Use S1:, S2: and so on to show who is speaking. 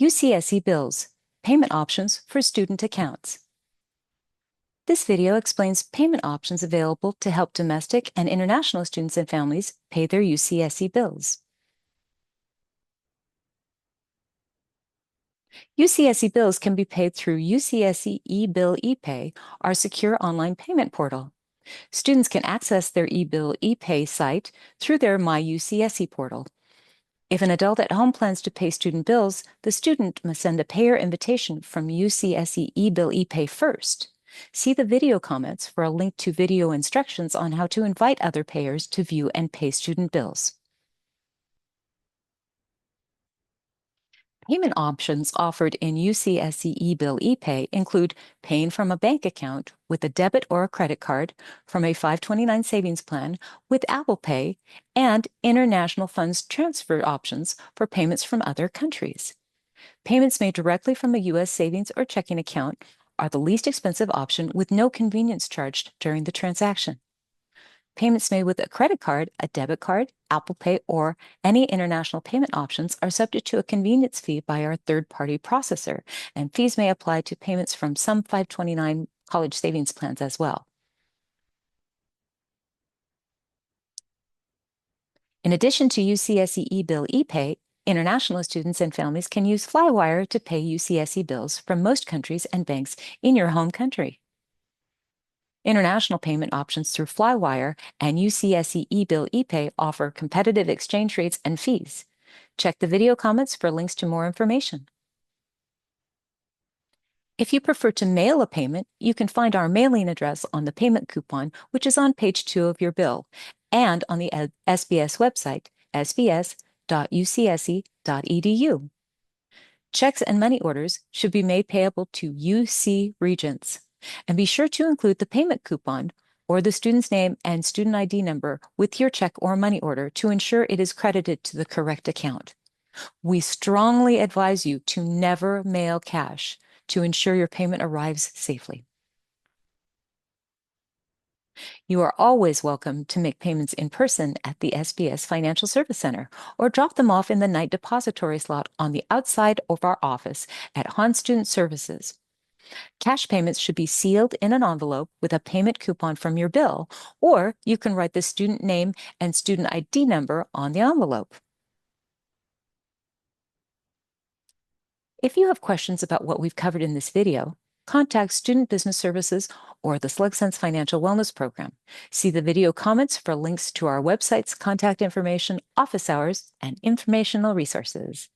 S1: UCSC bills, payment options for student accounts. This video explains payment options available to help domestic and international students and families pay their UCSC bills. UCSC bills can be paid through UCSC eBill ePay, our secure online payment portal. Students can access their eBill ePay site through their MyUCSC portal. If an adult at home plans to pay student bills, the student must send a payer invitation from UCSC eBill ePay first. See the video comments for a link to video instructions on how to invite other payers to view and pay student bills. Payment options offered in UCSC eBill ePay include paying from a bank account with a debit or a credit card, from a 529 savings plan with Apple Pay, and international funds transfer options for payments from other countries. Payments made directly from a U.S. savings or checking account are the least expensive option with no convenience charged during the transaction. Payments made with a credit card, a debit card, Apple Pay, or any international payment options are subject to a convenience fee by our third-party processor, and fees may apply to payments from some 529 college savings plans as well. In addition to UCSC eBill ePay, international students and families can use Flywire to pay UCSC bills from most countries and banks in your home country. International payment options through Flywire and UCSC eBill ePay offer competitive exchange rates and fees. Check the video comments for links to more information. If you prefer to mail a payment, you can find our mailing address on the payment coupon, which is on page 2 of your bill, and on the SBS website, sbs.ucsc.edu. Checks and money orders should be made payable to UC Regents. And be sure to include the payment coupon or the student's name and student ID number with your check or money order to ensure it is credited to the correct account. We strongly advise you to never mail cash to ensure your payment arrives safely. You are always welcome to make payments in person at the SBS Financial Service Center or drop them off in the night depository slot on the outside of our office at Han Student Services. Cash payments should be sealed in an envelope with a payment coupon from your bill, or you can write the student name and student ID number on the envelope. If you have questions about what we've covered in this video, contact Student Business Services or the SlugSense Financial Wellness Program. See the video comments for links to our website's contact information, office hours, and informational resources.